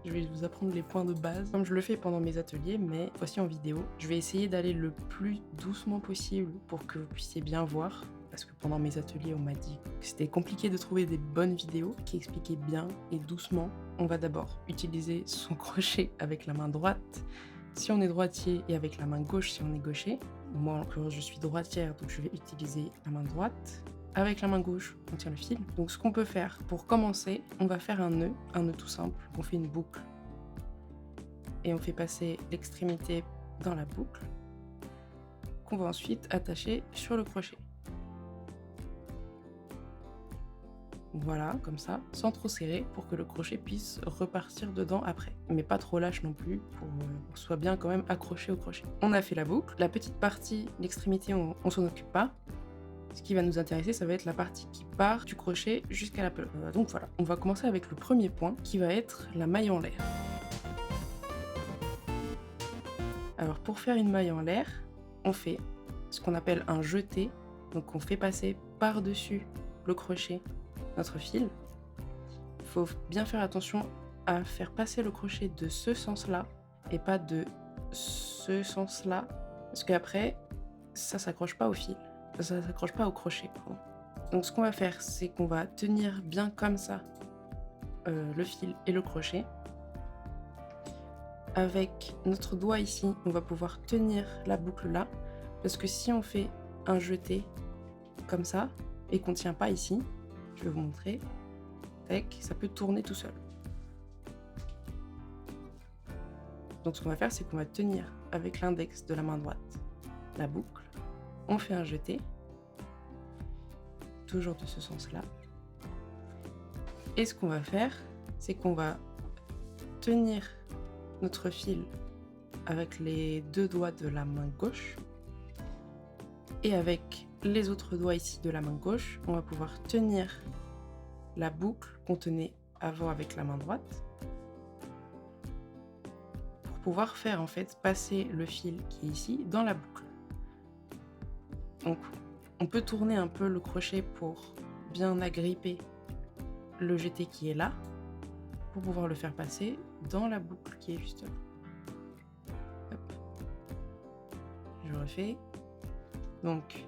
Je vais vous apprendre les points de base, comme je le fais pendant mes ateliers, mais voici en vidéo. Je vais essayer d'aller le plus doucement possible pour que vous puissiez bien voir, parce que pendant mes ateliers, on m'a dit que c'était compliqué de trouver des bonnes vidéos qui expliquaient bien et doucement. On va d'abord utiliser son crochet avec la main droite, si on est droitier, et avec la main gauche si on est gaucher. Moi, en l'occurrence, je suis droitière, donc je vais utiliser la main droite. Avec la main gauche, on tient le fil. Donc ce qu'on peut faire, pour commencer, on va faire un nœud tout simple. On fait une boucle et on fait passer l'extrémité dans la boucle, qu'on va ensuite attacher sur le crochet. Voilà, comme ça, sans trop serrer, pour que le crochet puisse repartir dedans après. Mais pas trop lâche non plus, pour que ce soit bien quand même accroché au crochet. On a fait la boucle. La petite partie, l'extrémité, on s'en occupe pas. Ce qui va nous intéresser, ça va être la partie qui part du crochet jusqu'à la pelote. Donc voilà, on va commencer avec le premier point, qui va être la maille en l'air. Alors pour faire une maille en l'air, on fait ce qu'on appelle un jeté. Donc on fait passer par-dessus le crochet notre fil. Il faut bien faire attention à faire passer le crochet de ce sens-là et pas de ce sens-là, parce qu'après, ça s'accroche pas au fil. Ça s'accroche pas au crochet, pardon. Donc ce qu'on va faire, c'est qu'on va tenir bien comme ça le fil et le crochet. Avec notre doigt ici, on va pouvoir tenir la boucle là, parce que si on fait un jeté comme ça et qu'on ne tient pas ici, je vais vous montrer, ça peut tourner tout seul. Donc ce qu'on va faire, c'est qu'on va tenir avec l'index de la main droite la boucle, on fait un jeté, toujours de ce sens-là. Et ce qu'on va faire, c'est qu'on va tenir notre fil avec les deux doigts de la main gauche et avec les autres doigts ici de la main gauche, on va pouvoir tenir la boucle qu'on tenait avant avec la main droite pour pouvoir faire en fait passer le fil qui est ici dans la boucle. Donc on peut tourner un peu le crochet pour bien agripper le jeté qui est là pour pouvoir le faire passer dans la boucle qui est juste là. Hop. Je refais. Donc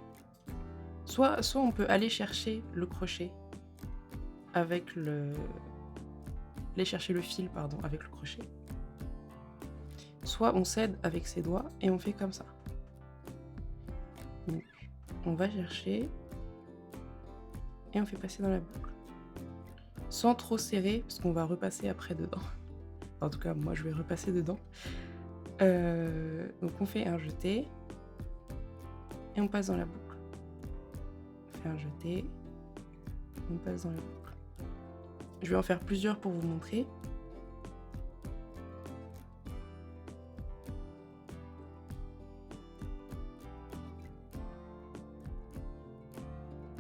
soit on peut aller chercher le crochet avec aller chercher le fil pardon avec le crochet. Soit on cède avec ses doigts et on fait comme ça. Donc, on va chercher et on fait passer dans la boucle. Sans trop serrer, parce qu'on va repasser après dedans. En tout cas, moi je vais repasser dedans. Donc on fait un jeté et on passe dans la boucle. On fait un jeté, on passe dans la boucle. Je vais en faire plusieurs pour vous montrer.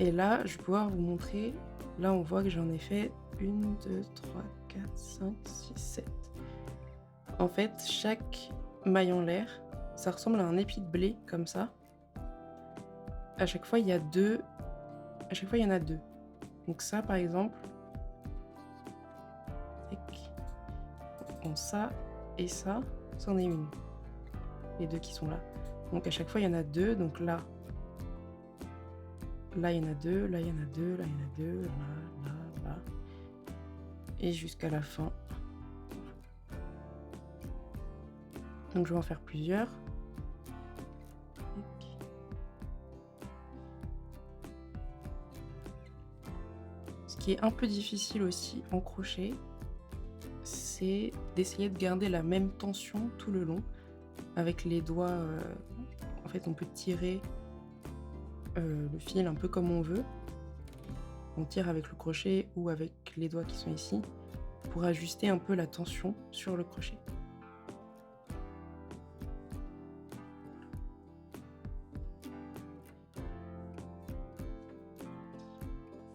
Et là, je vais pouvoir vous montrer. Là, on voit que j'en ai fait 1, 2, 3, 4, 5, 6, 7. En fait, chaque maille en l'air, ça ressemble à un épi de blé, comme ça. À chaque fois, il y a deux. À chaque fois, il y en a deux. Donc ça, par exemple. Bon, ça et ça, c'en est une. Les deux qui sont là. Donc à chaque fois, il y en a deux. Donc là, il y en a deux, là, il y en a deux, là, il y en a deux, là. Et jusqu'à la fin. Donc je vais en faire plusieurs. Ce qui est un peu difficile aussi en crochet, c'est d'essayer de garder la même tension tout le long. Avec les doigts, en fait, on peut tirer le fil un peu comme on veut. On tire avec le crochet ou avec les doigts qui sont ici pour ajuster un peu la tension sur le crochet.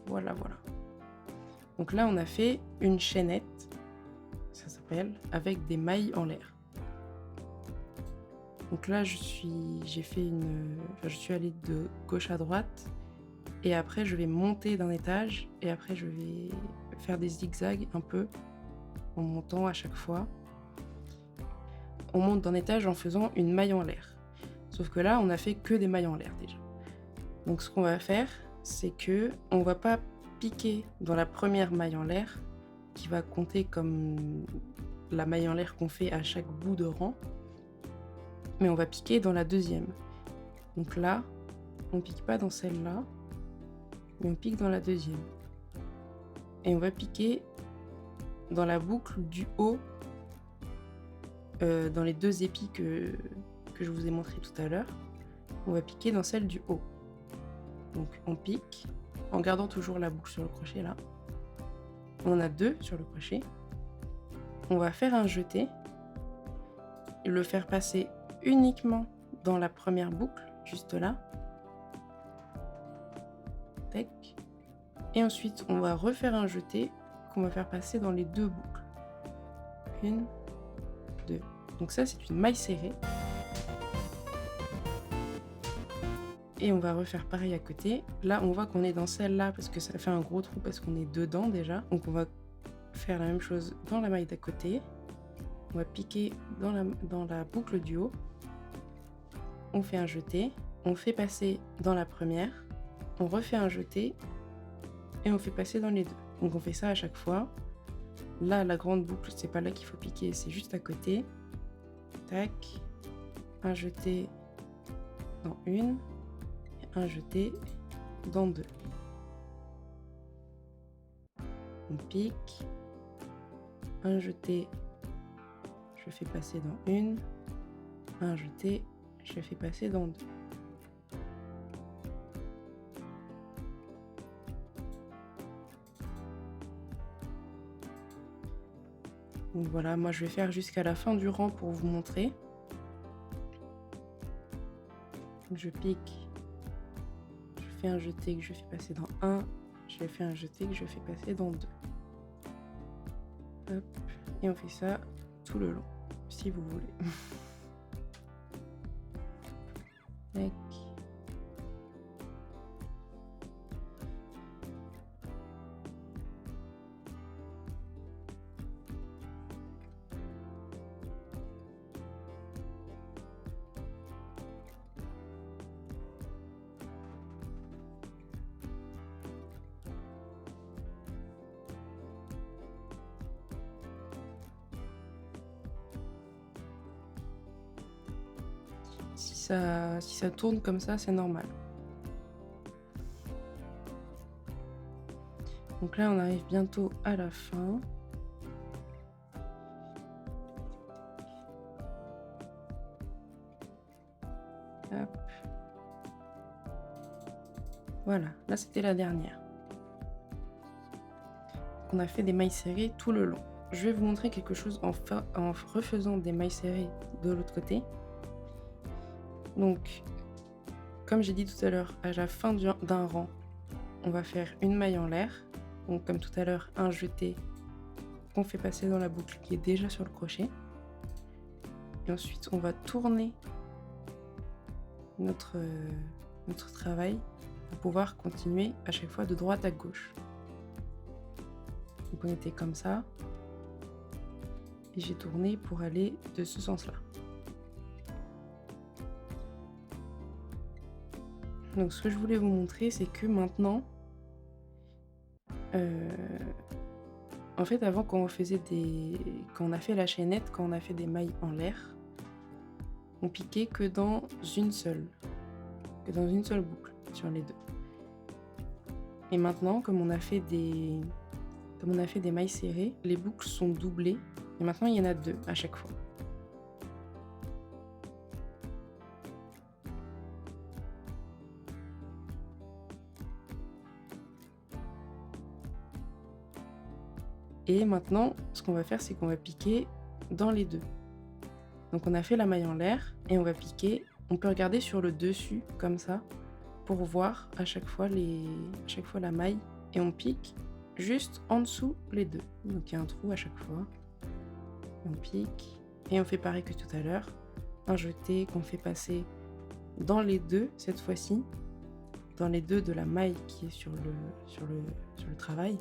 Voilà. Donc là, on a fait une chaînette, ça s'appelle, avec des mailles en l'air. Donc là, je suis allée de gauche à droite et après je vais monter d'un étage et après je vais faire des zigzags un peu en montant à chaque fois. On monte d'un étage en faisant une maille en l'air. Sauf que là, on a fait que des mailles en l'air déjà. Donc ce qu'on va faire, c'est que on va pas piquer dans la première maille en l'air, qui va compter comme la maille en l'air qu'on fait à chaque bout de rang, mais on va piquer dans la deuxième. Donc là, on pique pas dans celle-là, mais on pique dans la deuxième. Et on va piquer dans la boucle du haut, dans les 2 épis que je vous ai montré tout à l'heure. On va piquer dans celle du haut. Donc on pique, en gardant toujours la boucle sur le crochet là. On en a 2 sur le crochet. On va faire un jeté, et le faire passer uniquement dans la première boucle, juste là. Tac. Et ensuite, on va refaire un jeté qu'on va faire passer dans les 2 boucles. 1, 2. Donc ça, c'est une maille serrée. Et on va refaire pareil à côté. Là, on voit qu'on est dans celle-là parce que ça fait un gros trou parce qu'on est dedans déjà. Donc on va faire la même chose dans la maille d'à côté. On va piquer dans la boucle du haut. On fait un jeté. On fait passer dans la première. On refait un jeté. Et on fait passer dans les 2. Donc on fait ça à chaque fois. Là, la grande boucle, c'est pas là qu'il faut piquer, c'est juste à côté. Tac. Un jeté dans une. Et un jeté dans 2. On pique. Un jeté, je fais passer dans une. Un jeté, je fais passer dans 2. Donc voilà, moi je vais faire jusqu'à la fin du rang pour vous montrer. Donc je pique, je fais un jeté que je fais passer dans 1, je fais un jeté que je fais passer dans 2. Hop, et on fait ça tout le long, si vous voulez. Tac. Si ça tourne comme ça, c'est normal. Donc là, on arrive bientôt à la fin. Hop. Voilà, là c'était la dernière. On a fait des mailles serrées tout le long. Je vais vous montrer quelque chose en refaisant des mailles serrées de l'autre côté. Donc, comme j'ai dit tout à l'heure, à la fin d'un rang, on va faire une maille en l'air. Donc, comme tout à l'heure, un jeté qu'on fait passer dans la boucle qui est déjà sur le crochet. Et ensuite, on va tourner notre travail pour pouvoir continuer à chaque fois de droite à gauche. Donc, on était comme ça. Et j'ai tourné pour aller de ce sens-là. Donc ce que je voulais vous montrer, c'est que maintenant, en fait avant quand on a fait la chaînette, quand on a fait des mailles en l'air, on piquait que dans une seule boucle sur les 2. Et maintenant, comme on a fait des mailles serrées, les boucles sont doublées et maintenant il y en a 2 à chaque fois. Et maintenant, ce qu'on va faire, c'est qu'on va piquer dans les 2. Donc on a fait la maille en l'air et on va piquer. On peut regarder sur le dessus comme ça pour voir à chaque fois la maille et on pique juste en dessous les 2. Donc il y a un trou à chaque fois. On pique et on fait pareil que tout à l'heure. Un jeté qu'on fait passer dans les 2 cette fois-ci, dans les 2 de la maille qui est sur le travail.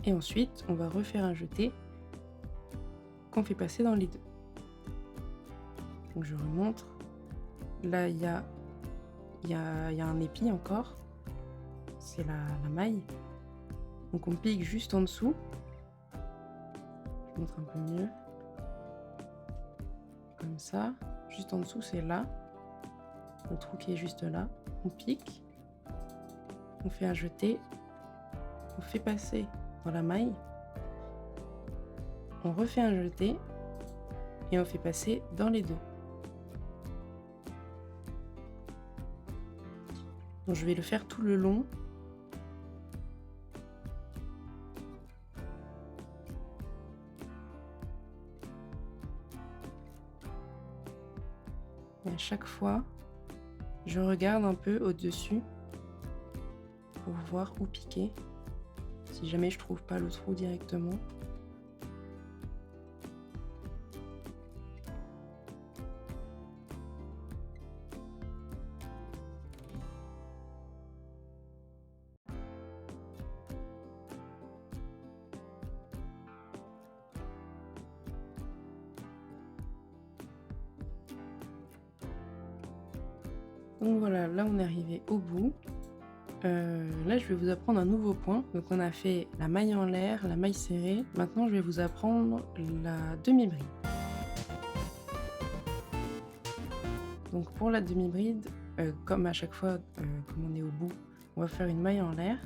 Et ensuite, on va refaire un jeté qu'on fait passer dans les deux. Donc je remontre. Là, il y a un épi encore. C'est la maille. Donc on pique juste en dessous. Je montre un peu mieux. Comme ça. Juste en dessous, c'est là. Le trou qui est juste là. On pique. On fait un jeté. On fait passer dans la maille. On refait un jeté. Et on fait passer dans les deux. Donc je vais le faire tout le long. Et à chaque fois, je regarde un peu au-dessus pour voir où piquer. Si jamais je trouve pas le trou directement. Donc voilà, là on est arrivé au bout. Là je vais vous apprendre un nouveau point. Donc on a fait la maille en l'air, la maille serrée. Maintenant je vais vous apprendre la demi-bride. Donc pour la demi-bride, comme à chaque fois, comme on est au bout, on va faire une maille en l'air.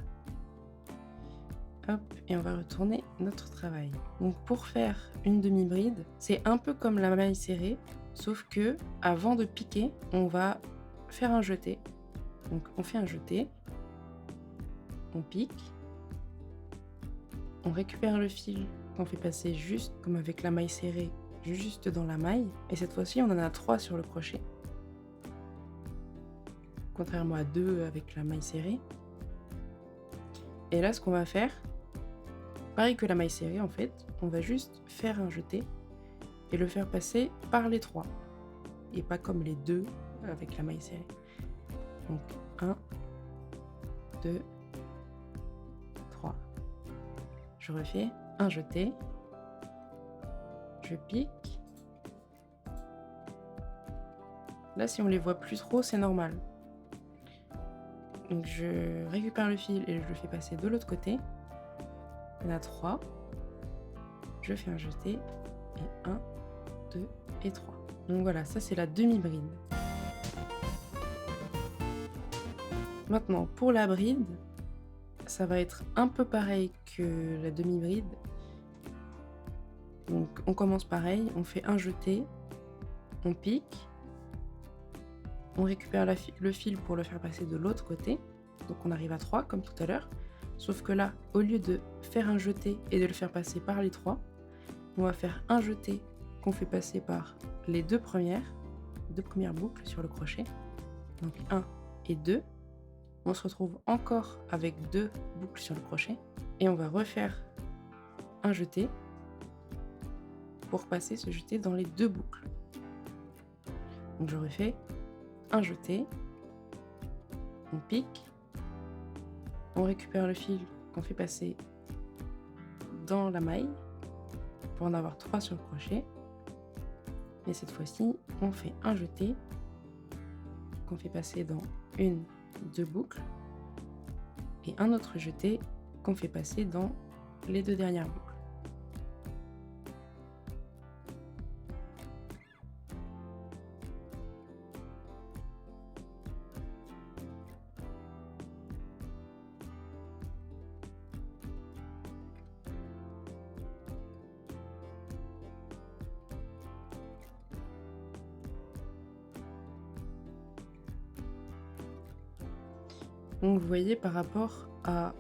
Hop, et on va retourner notre travail. Donc pour faire une demi-bride, c'est un peu comme la maille serrée, sauf que avant de piquer, on va faire un jeté. Donc on fait un jeté, on pique, on récupère le fil qu'on fait passer juste comme avec la maille serrée, juste dans la maille, et cette fois-ci on en a 3 sur le crochet, contrairement à 2 avec la maille serrée. Et là ce qu'on va faire, pareil que la maille serrée en fait, on va juste faire un jeté et le faire passer par les 3, et pas comme les 2 avec la maille serrée. Donc 1, 2, 3. Je refais un jeté, je pique. Là si on les voit plus trop, c'est normal. Donc je récupère le fil et je le fais passer de l'autre côté. Il y en a 3. Je fais un jeté et 1, 2 et 3. Donc voilà, ça c'est la demi-bride. Maintenant, pour la bride, ça va être un peu pareil que la demi-bride. Donc on commence pareil, on fait un jeté, on pique, on récupère le fil pour le faire passer de l'autre côté. Donc on arrive à 3 comme tout à l'heure. Sauf que là, au lieu de faire un jeté et de le faire passer par les 3, on va faire un jeté qu'on fait passer par les deux premières boucles sur le crochet. Donc 1 et 2. On se retrouve encore avec 2 boucles sur le crochet et on va refaire un jeté pour passer ce jeté dans les 2 boucles. Donc je refais un jeté, on pique, on récupère le fil qu'on fait passer dans la maille pour en avoir 3 sur le crochet, et cette fois-ci on fait un jeté qu'on fait passer dans 2 boucles et un autre jeté qu'on fait passer dans les 2 dernières boucles. Donc vous voyez, par rapport à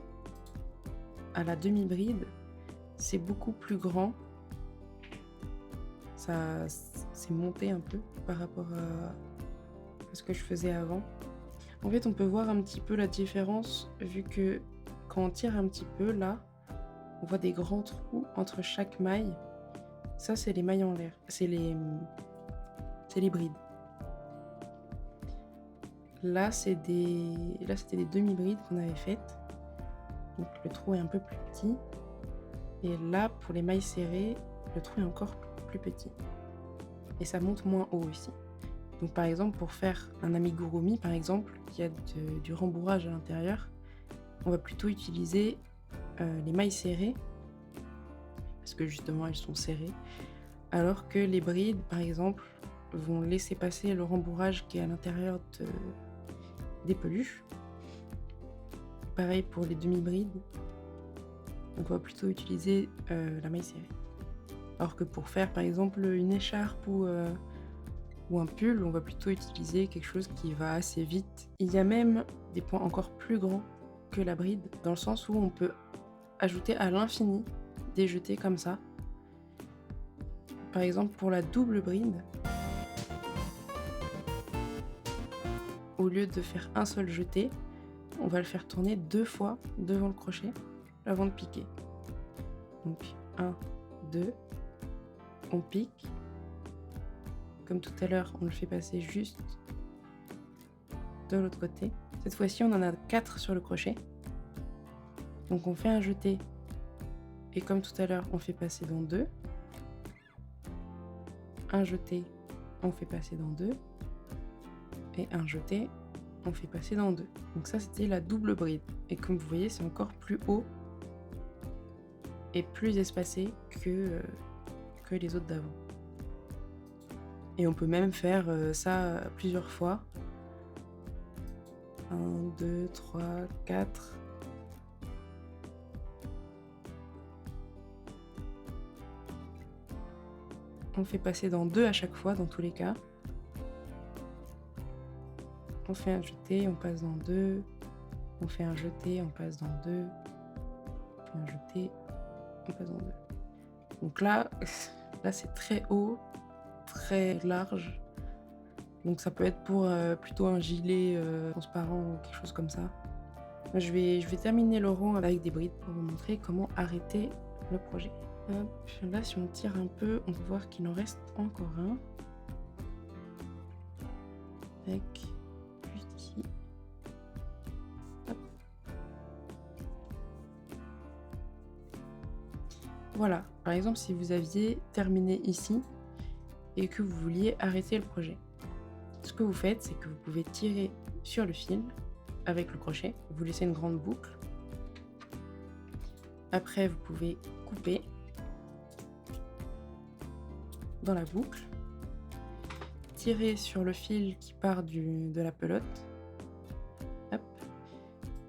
la demi-bride, c'est beaucoup plus grand. Ça c'est monté un peu par rapport à ce que je faisais avant. En fait, on peut voir un petit peu la différence vu que quand on tire un petit peu là, on voit des grands trous entre chaque maille. Ça, c'est les mailles en l'air. C'est les brides. Là, c'était des demi-brides qu'on avait faites. Donc le trou est un peu plus petit. Et là, pour les mailles serrées, le trou est encore plus petit. Et ça monte moins haut aussi. Donc par exemple, pour faire un amigurumi, par exemple, qui a du rembourrage à l'intérieur, on va plutôt utiliser les mailles serrées, parce que justement elles sont serrées, alors que les brides, par exemple, vont laisser passer le rembourrage qui est à l'intérieur des peluches. Pareil pour les demi-brides, donc on va plutôt utiliser la maille serrée. Alors que pour faire par exemple une écharpe ou un pull, on va plutôt utiliser quelque chose qui va assez vite. Il y a même des points encore plus grands que la bride, dans le sens où on peut ajouter à l'infini des jetés comme ça. Par exemple pour la double bride, au lieu de faire un seul jeté, on va le faire tourner 2 fois devant le crochet avant de piquer. Donc 1, 2, on pique. Comme tout à l'heure, on le fait passer juste de l'autre côté. Cette fois-ci, on en a 4 sur le crochet. Donc on fait un jeté et comme tout à l'heure, on fait passer dans 2. Un jeté, on fait passer dans 2. Et un jeté, on fait passer dans 2. Donc ça, c'était la double bride. Et comme vous voyez, c'est encore plus haut et plus espacé que les autres d'avant. Et on peut même faire ça plusieurs fois. 1, 2, 3, 4. On fait passer dans 2 à chaque fois, dans tous les cas. On fait un jeté, on passe dans 2. On fait un jeté, on passe dans 2. On fait un jeté, on passe dans 2. Donc là c'est très haut, très large. Donc ça peut être pour plutôt un gilet transparent ou quelque chose comme ça. Je vais terminer le rang avec des brides pour vous montrer comment arrêter le projet. Hop, là si on tire un peu, on peut voir qu'il en reste encore un. Avec juste ici. Hop. Voilà, par exemple si vous aviez terminé ici et que vous vouliez arrêter le projet. Ce que vous faites, c'est que vous pouvez tirer sur le fil avec le crochet, vous laissez une grande boucle. Après, vous pouvez couper dans la boucle, tirer sur le fil qui part de la pelote, hop,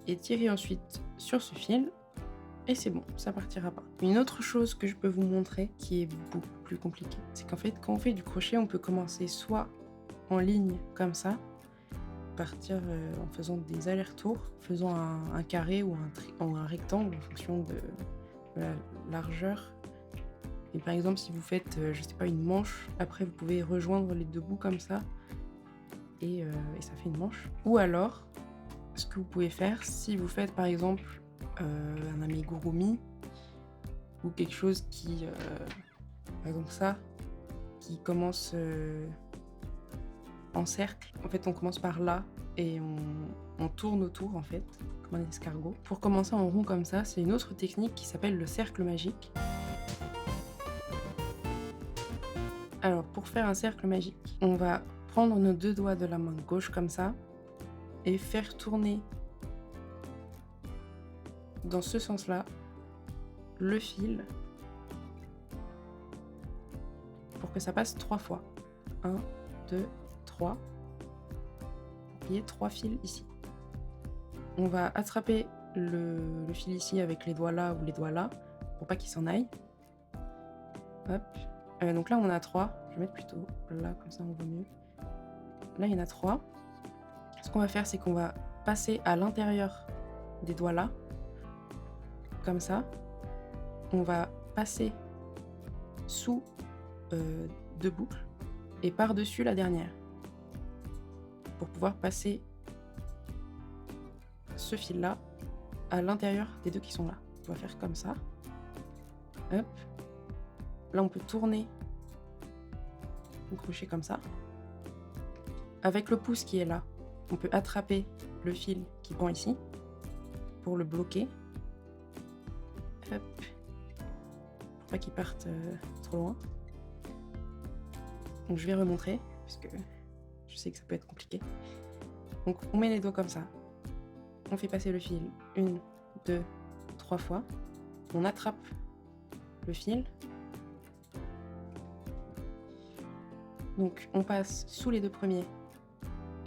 et tirer ensuite sur ce fil, et c'est bon, ça partira pas. Une autre chose que je peux vous montrer qui est beaucoup plus compliquée, c'est qu'en fait, quand on fait du crochet, on peut commencer soit en ligne comme ça, partir en faisant des allers-retours, faisant un carré ou un rectangle en fonction de la largeur. Et par exemple, si vous faites, je sais pas, une manche, après vous pouvez rejoindre les 2 bouts comme ça, et ça fait une manche. Ou alors, ce que vous pouvez faire, si vous faites par exemple un amigurumi, ou quelque chose qui, par exemple ça, qui commence en cercle. En fait, on commence par là et on tourne autour, en fait, comme un escargot. Pour commencer en rond comme ça, c'est une autre technique qui s'appelle le cercle magique. Alors, pour faire un cercle magique, on va prendre nos 2 doigts de la main gauche comme ça et faire tourner dans ce sens-là le fil pour que ça passe 3 fois. 1, 2, 3. Il y a 3 fils ici. On va attraper le fil ici avec les doigts là ou les doigts là pour pas qu'il s'en aille. Hop. Donc là on en a 3. Je vais mettre plutôt là, comme ça on voit mieux. Là il y en a 3. Ce qu'on va faire, c'est qu'on va passer à l'intérieur des doigts là, comme ça. On va passer sous 2 boucles et par-dessus la dernière pour pouvoir passer ce fil là à l'intérieur des 2 qui sont là. On va faire comme ça. Hop. Là on peut tourner le crochet comme ça. Avec le pouce qui est là, on peut attraper le fil qui pend ici pour le bloquer. Hop. pas qu'ils partent trop loin. Donc je vais remontrer, puisque je sais que ça peut être compliqué. Donc on met les doigts comme ça. On fait passer le fil 1, 2, 3 fois. On attrape le fil. Donc on passe sous les deux premiers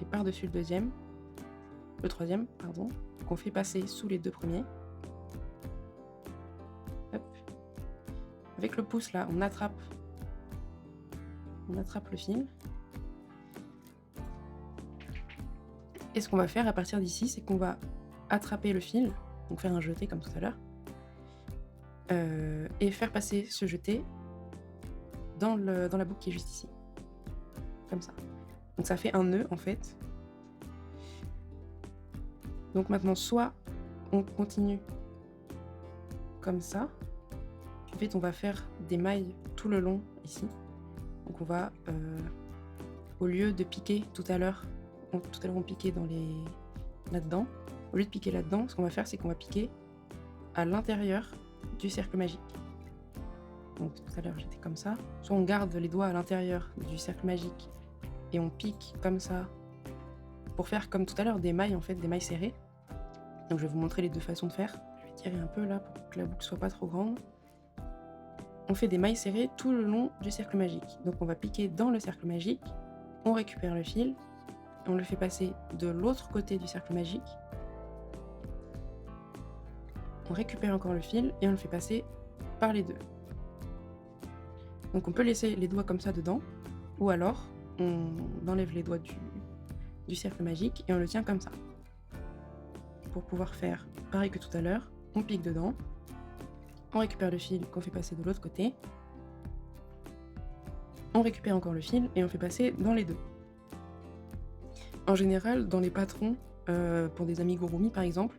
et par-dessus le troisième, pardon. Donc on fait passer sous les deux premiers. Hop. Avec le pouce là, on attrape le fil. Et ce qu'on va faire à partir d'ici, c'est qu'on va attraper le fil, donc faire un jeté comme tout à l'heure, et faire passer ce jeté dans la boucle qui est juste ici. Comme ça. Donc ça fait un nœud en fait. Donc maintenant, soit on continue comme ça. En fait, on va faire des mailles tout le long ici. Donc on va, au lieu de piquer tout à l'heure on piquait là-dedans. Au lieu de piquer là-dedans, ce qu'on va faire, c'est qu'on va piquer à l'intérieur du cercle magique. Donc tout à l'heure, j'étais comme ça. Soit on garde les doigts à l'intérieur du cercle magique et on pique comme ça pour faire comme tout à l'heure des mailles, en fait, des mailles serrées. Donc je vais vous montrer les deux façons de faire. Je vais tirer un peu là pour que la boucle soit pas trop grande. On fait des mailles serrées tout le long du cercle magique. Donc on va piquer dans le cercle magique, on récupère le fil, on le fait passer de l'autre côté du cercle magique. On récupère encore le fil et on le fait passer par les deux. Donc on peut laisser les doigts comme ça dedans, ou alors on enlève les doigts du cercle magique et on le tient comme ça. Pour pouvoir faire pareil que tout à l'heure, on pique dedans, on récupère le fil qu'on fait passer de l'autre côté, on récupère encore le fil et on fait passer dans les deux. En général, dans les patrons, pour des amigurumi par exemple,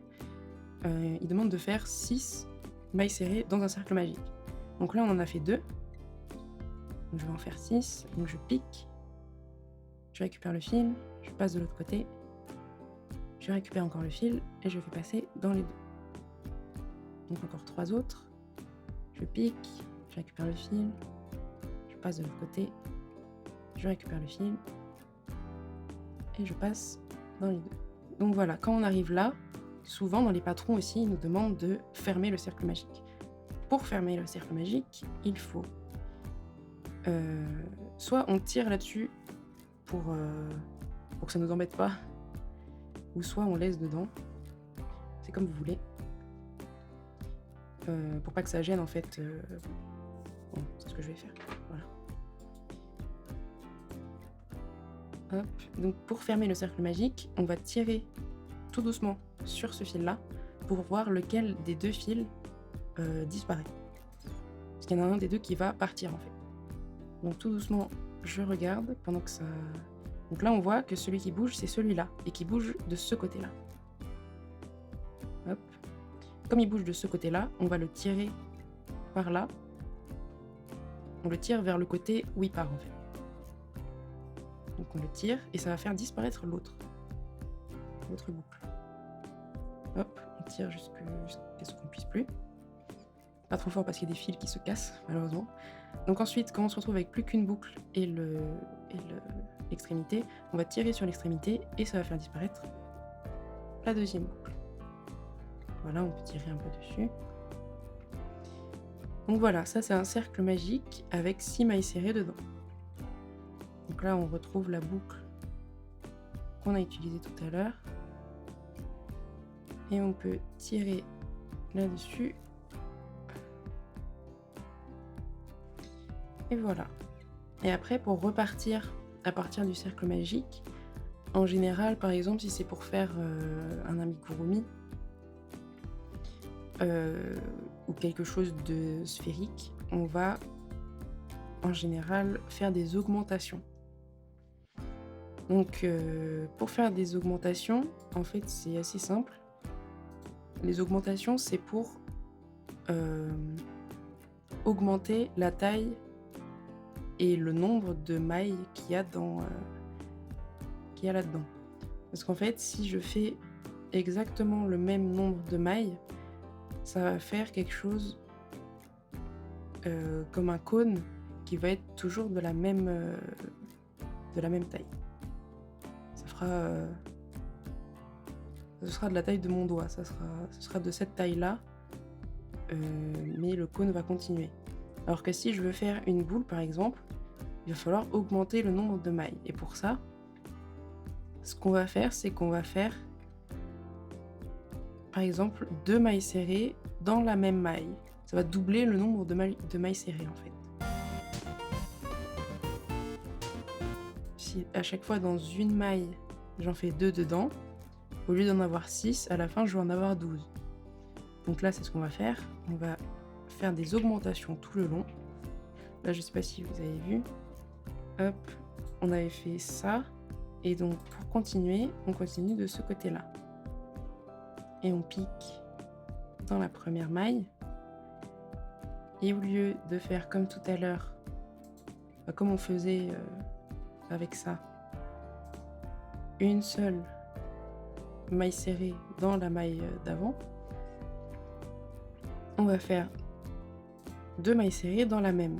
ils demandent de faire 6 mailles serrées dans un cercle magique. Donc là on en a fait 2. Donc je vais en faire 6, donc je pique, je récupère le fil, je passe de l'autre côté, je récupère encore le fil et je fais passer dans les deux. Donc encore 3 autres, je pique, je récupère le fil, je passe de l'autre côté, je récupère le fil et je passe dans les deux. Donc voilà, quand on arrive là, souvent dans les patrons aussi, ils nous demandent de fermer le cercle magique. Pour fermer le cercle magique, il faut soit on tire là-dessus pour que ça ne nous embête pas, ou soit on laisse dedans, c'est comme vous voulez, pour pas que ça gêne en fait. Bon, c'est ce que je vais faire, voilà. Hop. Donc pour fermer le cercle magique, on va tirer tout doucement sur ce fil là pour voir lequel des deux fils disparaît, parce qu'il y en a un des deux qui va partir en fait. Donc tout doucement, je regarde pendant que ça... Donc là, on voit que celui qui bouge, c'est celui-là, et qui bouge de ce côté-là. Hop. Comme il bouge de ce côté-là, on va le tirer par là. On le tire vers le côté où il part, en fait. Donc on le tire, et ça va faire disparaître l'autre boucle. Hop, on tire jusqu'à ce qu'on puisse plus. Pas trop fort parce qu'il y a des fils qui se cassent, malheureusement. Donc ensuite, quand on se retrouve avec plus qu'une boucle et l'extrémité, on va tirer sur l'extrémité et ça va faire disparaître la deuxième boucle. Voilà, on peut tirer un peu dessus. Donc voilà, ça c'est un cercle magique avec 6 mailles serrées dedans. Donc là, on retrouve la boucle qu'on a utilisée tout à l'heure. Et on peut tirer là-dessus. Et voilà. Et après, pour repartir à partir du cercle magique, en général, par exemple, si c'est pour faire un amigurumi ou quelque chose de sphérique, on va en général faire des augmentations. Donc, pour faire des augmentations, en fait, c'est assez simple. Les augmentations, c'est pour augmenter la taille et le nombre de mailles qu'il y a là-dedans. Parce qu'en fait, si je fais exactement le même nombre de mailles, ça va faire quelque chose comme un cône qui va être toujours de la même taille. Ça fera, ce sera de la taille de mon doigt, ce sera de cette taille-là, mais le cône va continuer. Alors que si je veux faire une boule, par exemple, il va falloir augmenter le nombre de mailles. Et pour ça, ce qu'on va faire, c'est qu'on va faire, par exemple, 2 mailles serrées dans la même maille. Ça va doubler le nombre de mailles serrées, en fait. Si à chaque fois dans une maille, j'en fais 2 dedans, au lieu d'en avoir 6, à la fin, je vais en avoir 12. Donc là, c'est ce qu'on va faire. On va faire des augmentations tout le long. Là, je sais pas si vous avez vu. Hop, on avait fait ça. Et donc, pour continuer, on continue de ce côté-là. Et on pique dans la première maille. Et au lieu de faire comme tout à l'heure, comme on faisait avec ça, une seule maille serrée dans la maille d'avant, on va faire 2 mailles serrées dans la même.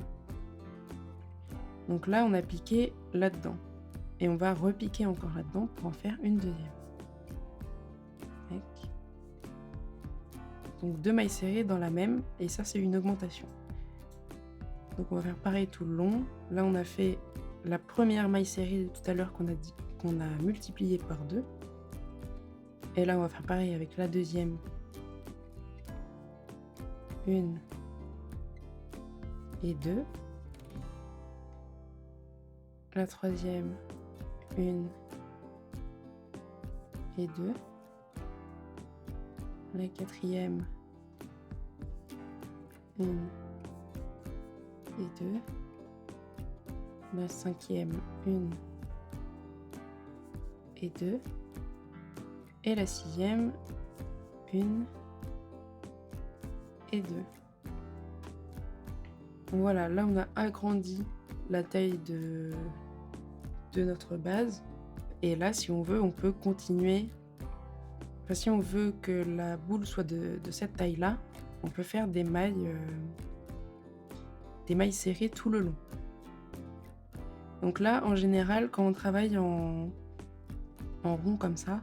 Donc là, on a piqué là-dedans. Et on va repiquer encore là-dedans pour en faire une deuxième. Donc 2 mailles serrées dans la même, et ça c'est une augmentation. Donc on va faire pareil tout le long. Là on a fait la première maille serrée de tout à l'heure qu'on a multiplié par 2. Et là on va faire pareil avec la deuxième. 1 et 2. La troisième, 1 et 2. La quatrième, 1 et 2. La cinquième, 1 et 2. Et la sixième, 1 et 2. Voilà, là on a agrandi la taille de notre base. Et là, si on veut, on peut continuer. Enfin, si on veut que la boule soit de cette taille-là, on peut faire des mailles serrées tout le long. Donc là, en général, quand on travaille en rond comme ça,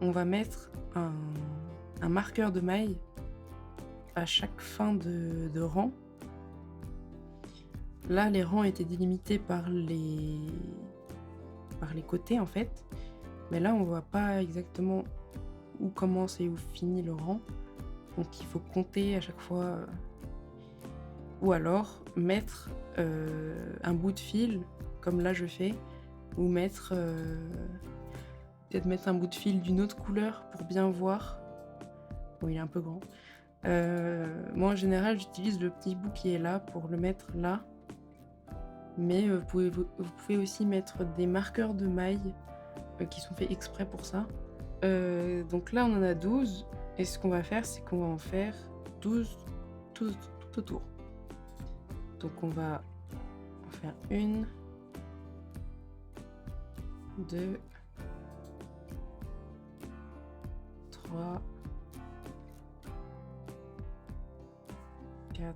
on va mettre un marqueur de maille à chaque fin de rang. Là, les rangs étaient délimités par les côtés, en fait. Mais là, on voit pas exactement où commence et où finit le rang. Donc il faut compter à chaque fois. Ou alors mettre un bout de fil, comme là je fais, ou peut-être mettre un bout de fil d'une autre couleur pour bien voir. Bon, il est un peu grand. Moi en général j'utilise le petit bout qui est là pour le mettre là. Mais vous pouvez aussi mettre des marqueurs de mailles qui sont faits exprès pour ça. Donc là on en a 12, et ce qu'on va faire, c'est qu'on va en faire 12 tout autour. Donc on va en faire 1, 2, 3, 4,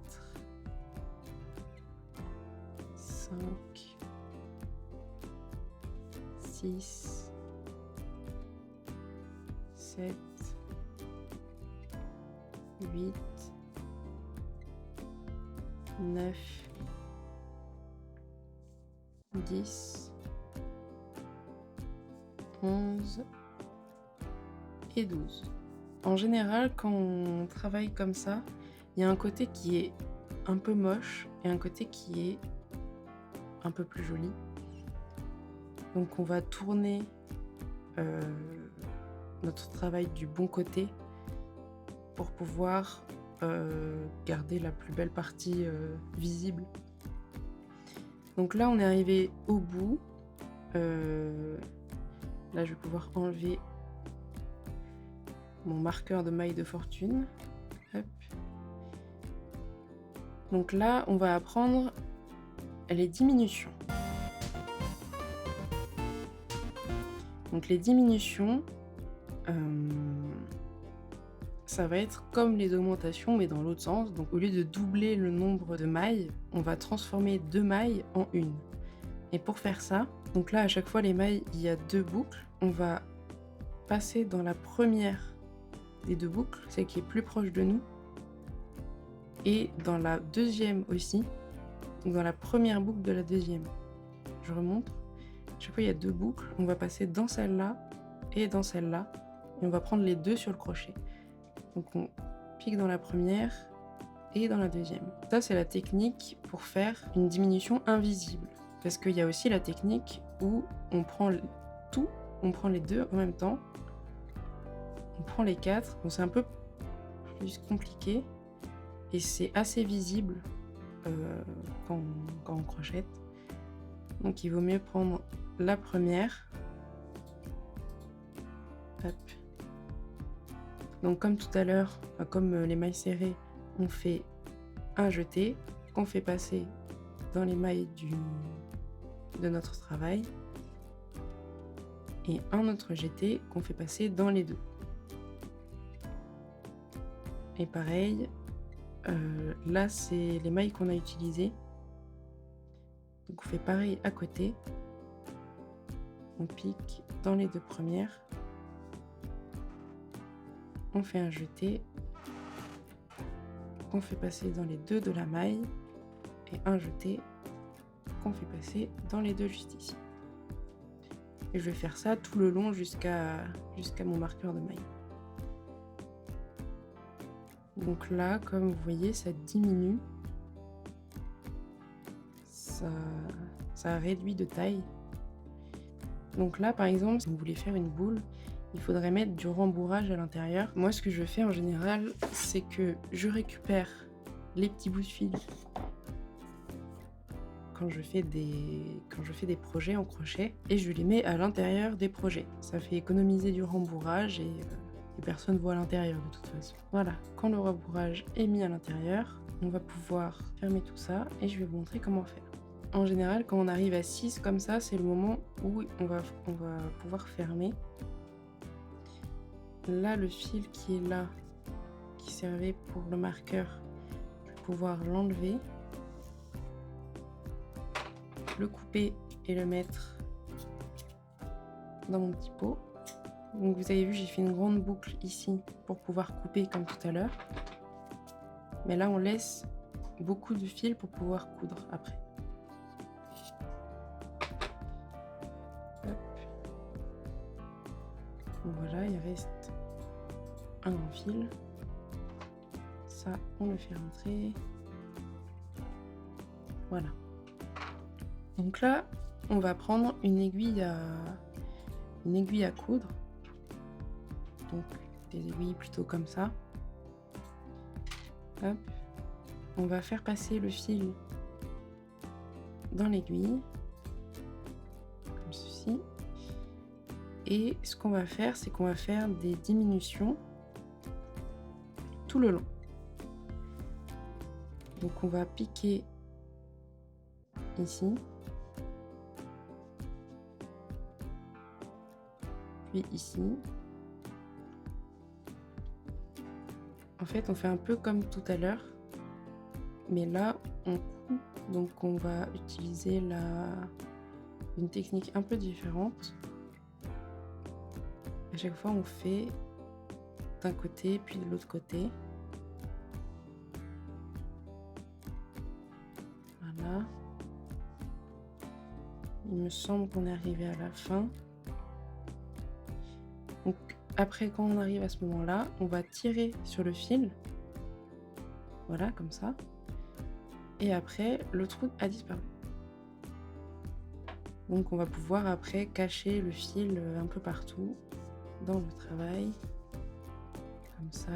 5, 6, 7, 8, 9, 10, 11 et 12. En général, quand on travaille comme ça, il y a un côté qui est un peu moche et un côté qui est un peu plus joli. Donc on va tourner notre travail du bon côté pour pouvoir garder la plus belle partie visible. Donc là on est arrivé au bout. Là je vais pouvoir enlever mon marqueur de maille de fortune. Hop. Donc là on va apprendre les diminutions. Donc les diminutions, ça va être comme les augmentations, mais dans l'autre sens. Donc au lieu de doubler le nombre de mailles, on va transformer 2 mailles en une. Et pour faire ça, donc là à chaque fois les mailles, il y a 2 boucles. On va passer dans la première des 2 boucles, celle qui est plus proche de nous, et dans la deuxième aussi, donc dans la première boucle de la deuxième. Je remonte. À chaque fois il y a 2 boucles, on va passer dans celle-là et dans celle-là, et on va prendre les 2 sur le crochet. Donc on pique dans la première et dans la deuxième. Ça c'est la technique pour faire une diminution invisible. Parce qu'il y a aussi la technique où on prend tout, on prend les 2 en même temps, on prend les 4, donc c'est un peu plus compliqué et c'est assez visible quand on crochette. Donc il vaut mieux prendre la première. Hop. Donc comme tout à l'heure, comme les mailles serrées, on fait un jeté qu'on fait passer dans les mailles de notre travail et un autre jeté qu'on fait passer dans les 2. Et pareil, là c'est les mailles qu'on a utilisées. Donc on fait pareil à côté. On pique dans les 2 premières. On fait un jeté qu'on fait passer dans les 2 de la maille et un jeté qu'on fait passer dans les 2 juste ici. Et je vais faire ça tout le long jusqu'à mon marqueur de maille. Donc là, comme vous voyez, ça diminue. Ça réduit de taille. Donc là, par exemple, si vous voulez faire une boule, il faudrait mettre du rembourrage à l'intérieur. Moi, ce que je fais en général, c'est que je récupère les petits bouts de fil quand je fais des projets en crochet et je les mets à l'intérieur des projets. Ça fait économiser du rembourrage et personne ne voit à l'intérieur de toute façon. Voilà, quand le rembourrage est mis à l'intérieur, on va pouvoir fermer tout ça et je vais vous montrer comment faire. En général, quand on arrive à 6 comme ça, c'est le moment où on va pouvoir fermer. Là, le fil qui est là, qui servait pour le marqueur, je vais pouvoir l'enlever, le couper et le mettre dans mon petit pot. Donc vous avez vu, j'ai fait une grande boucle ici pour pouvoir couper comme tout à l'heure. Mais là, on laisse beaucoup de fil pour pouvoir coudre après. Voilà, il reste un grand fil. Ça, on le fait rentrer. Voilà. Donc là, on va prendre une aiguille à coudre. Donc des aiguilles plutôt comme ça. Hop. On va faire passer le fil dans l'aiguille, comme ceci. Et ce qu'on va faire, c'est qu'on va faire des diminutions tout le long. Donc on va piquer ici, puis ici. En fait, on fait un peu comme tout à l'heure, mais là, on coupe, donc on va utiliser une technique un peu différente. À chaque fois, on fait d'un côté, puis de l'autre côté. Voilà. Il me semble qu'on est arrivé à la fin. Donc, après, quand on arrive à ce moment-là, on va tirer sur le fil. Voilà, comme ça. Et après, le trou a disparu. Donc, on va pouvoir après cacher le fil un peu partout dans le travail. Comme ça.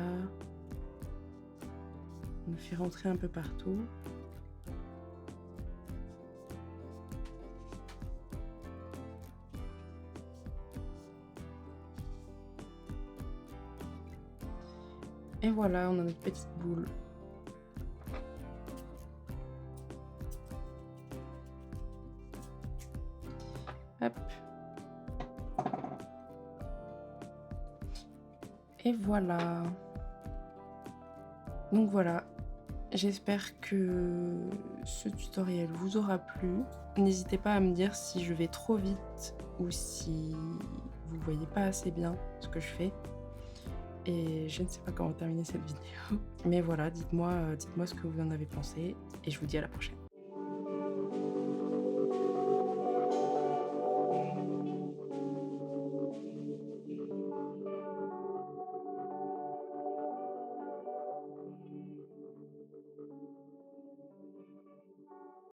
On le fait rentrer un peu partout. Et voilà, on a notre petite boule. Hop. Et voilà. Donc voilà, j'espère que ce tutoriel vous aura plu. N'hésitez pas à me dire si je vais trop vite ou si vous voyez pas assez bien ce que je fais. Et je ne sais pas comment terminer cette vidéo. Mais voilà, dites-moi ce que vous en avez pensé et je vous dis à la prochaine.